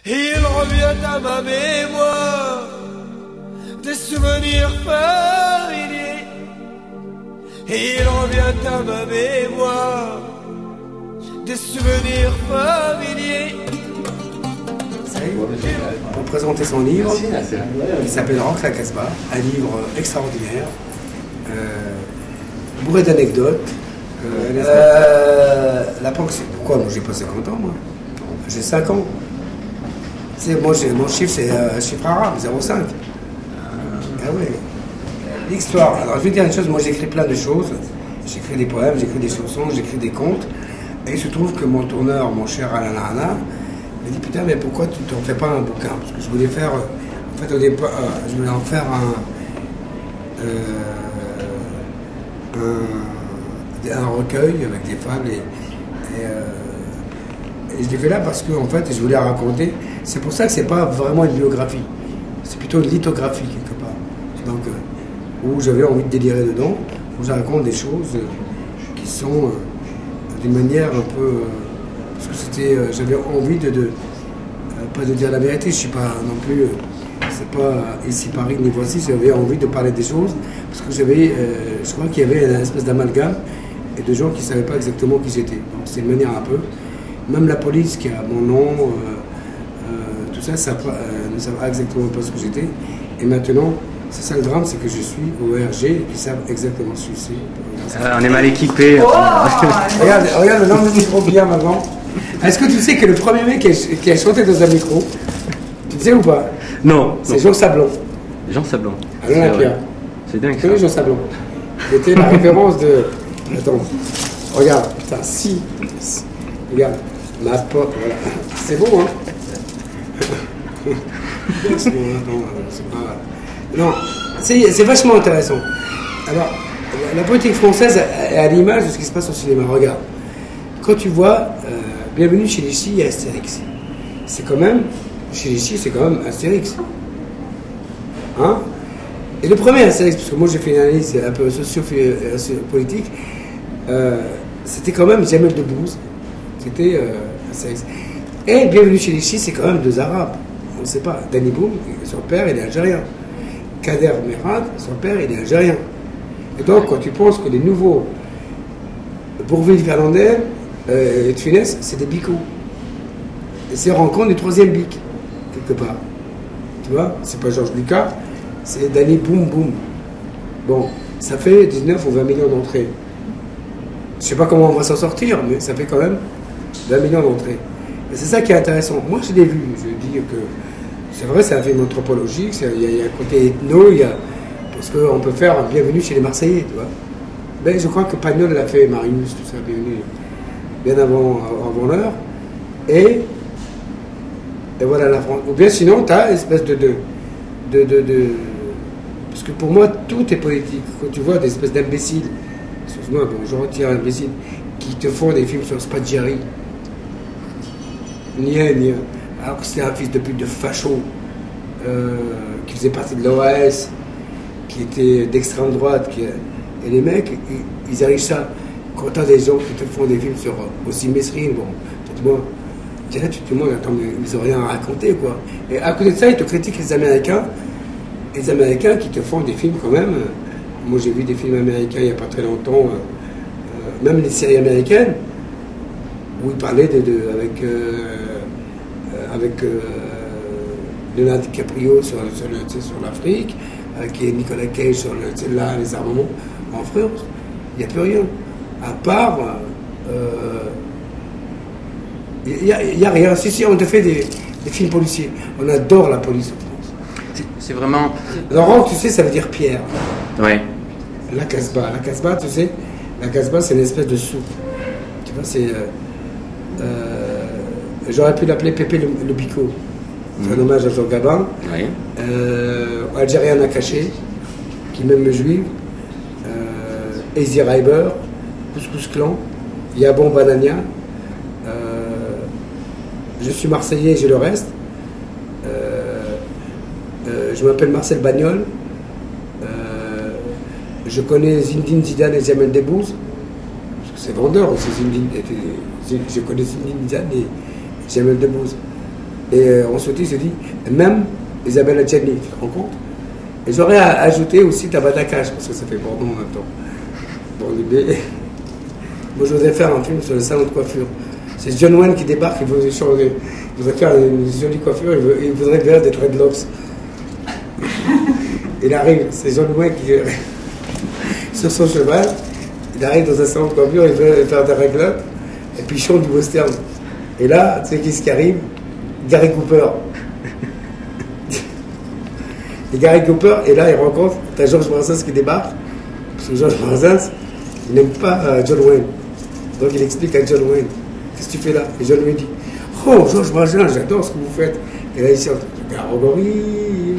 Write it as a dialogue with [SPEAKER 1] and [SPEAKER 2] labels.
[SPEAKER 1] Il revient à ma mémoire des souvenirs familiers. Il revient à ma mémoire des souvenirs familiers.
[SPEAKER 2] Pour présenter son livre qui s'appelle Rock la Casbah, un livre extraordinaire, bourré d'anecdotes. La banque, c'est pourquoi moi j'ai pas 50 ans, moi j'ai 5 ans. Tu sais, moi mon chiffre c'est un chiffre arabe, 0,5. Ah ouais. L'histoire. Alors je vais dire une chose, moi j'écris plein de choses. J'écris des poèmes, j'écris des chansons, j'écris des contes. Et il se trouve que mon tourneur, mon cher Alain Larana, m'a dit putain mais pourquoi tu t'en fais pas un bouquin? Parce que je voulais faire, en fait au départ, je voulais en faire un recueil avec des fables et je l'ai fait là parce que en fait je voulais raconter. C'est pour ça que c'est pas vraiment une biographie, c'est plutôt une lithographie quelque part. Donc où j'avais envie de délirer dedans, où je raconte des choses qui sont d'une manière un peu parce que c'était, j'avais envie pas de dire la vérité. Je suis pas non plus, c'est pas ici Paris ni voici. J'avais envie de parler des choses parce que j'avais, je crois qu'il y avait une espèce d'amalgame et de gens qui savaient pas exactement qui j'étais. Donc c'est une manière un peu. Même la police qui a mon nom, tout ça, ne savent pas exactement pas ce que j'étais. Et maintenant, c'est ça le drame, c'est que je suis au RG et qu'ils savent exactement ce que c'est.
[SPEAKER 3] On est mal équipés.
[SPEAKER 2] Oh regarde, non, le micro bien maintenant. Est-ce que tu sais que le premier mec qui a chanté dans un micro, tu le sais ou pas?
[SPEAKER 3] Non.
[SPEAKER 2] C'est Jean Sablon.
[SPEAKER 3] Jean Sablon.
[SPEAKER 2] À l'Olympia.
[SPEAKER 3] C'est dingue.
[SPEAKER 2] Tu connais Jean Sablon? C'était la référence de. Attends. Regarde, putain, si. Regarde, ma pote, voilà. C'est bon, hein? C'est bon, attends, c'est pas. Non, c'est vachement intéressant. Alors, la politique française est à l'image de ce qui se passe au cinéma. Regarde, quand tu vois Bienvenue chez les Ch'tis, il y a Astérix. C'est quand même, chez les Ch'tis, c'est quand même Astérix. Hein? Et le premier Astérix, parce que moi j'ai fait une analyse un peu socio-politique, c'était quand même Jamel Debbouze. C'était Astérix. Et Bienvenue chez les Ch'tis, c'est quand même deux Arabes. On ne sait pas. Danny Boom, son père, il est algérien. Kader Merad, son père, il est algérien. Et donc, quand tu penses que les nouveaux Bourvil-Fernandez et de Funès, c'est des bicots. Et c'est rencontre du troisième bic, quelque part. Tu vois, c'est pas Georges Lucas, c'est Danny Boom Boom. Bon, ça fait 19 ou 20 millions d'entrées. Je sais pas comment on va s'en sortir, mais ça fait quand même 20 millions d'entrées. Et c'est ça qui est intéressant. Moi, je l'ai vu. Je dis que c'est vrai, c'est un film anthropologique, il y a un côté ethno, parce qu'on peut faire Bienvenue chez les Marseillais, tu vois. Mais je crois que Pagnol l'a fait, Marius, tout ça, Bienvenue, bien avant l'heure. Et voilà la France. Ou bien sinon, tu as une espèce de. Parce que pour moi, tout est politique. Quand tu vois des espèces d'imbéciles, excuse-moi, bon, je retire imbéciles, qui te font des films sur Spaghieri. Alors que c'était un fils de pute de facho, qui faisait partie de l'OAS, qui était d'extrême droite. Et les mecs, ils arrivent ça. Quand t'as des gens qui te font des films sur aussi Mesrine, bon, tu te demandes, attends, mais ils n'ont rien à raconter, quoi. Et à côté de ça, ils te critiquent les Américains qui te font des films quand même. Moi, j'ai vu des films américains il n'y a pas très longtemps, même les séries américaines, où ils parlaient avec Leonardo DiCaprio sur l'Afrique, avec Nicolas Cage sur les armements en France. Il n'y a plus rien. À part. Il n'y a rien. Si, on te fait des films policiers. On adore la police en France.
[SPEAKER 3] C'est vraiment.
[SPEAKER 2] Laurent, tu sais, ça veut dire pierre.
[SPEAKER 3] Ouais.
[SPEAKER 2] La Casbah. La Casbah, tu sais, la Casbah, c'est une espèce de soupe. Tu vois, c'est. J'aurais pu l'appeler Pépé le Bico. C'est un hommage à Jean Gabin.
[SPEAKER 3] Oui.
[SPEAKER 2] Algérien à cacher, qui m'aime me juive. Easy Riber, Couscous Clan, Yabon Banania. Je suis Marseillais et j'ai le reste. Je m'appelle Marcel Bagnol. Je connais Zinedine Zidane et Jamel Debbouze. Parce que c'est vendeur aussi, Zinedine. Je connais Zinedine Zidane et Jamel Debbouze. Et on se dit, même Isabelle Adjani, tu te rends compte? Et j'aurais ajouté aussi Tabata Cash, parce que ça fait Bordeaux en même temps. Bon, moi, je voudrais faire un film sur le salon de coiffure. C'est John Wayne qui débarque, il voudrait changer. Il voudrait faire une jolie coiffure, il voudrait faire des dreadlocks. Il arrive, c'est John Wayne qui sur son cheval, il arrive dans un salon de coiffure, il veut faire des réglages, et puis il chante du western. Et là, tu sais qui ce qui arrive? Gary Cooper. Et Gary Cooper, et là il rencontre, t'as Georges Brassens qui débarque, parce que Georges Brassens, il n'aime pas John Wayne. Donc il explique à John Wayne, qu'est-ce que tu fais là? Et John Wayne dit, oh Georges Brassens, j'adore ce que vous faites. Et là il chante, Garogori.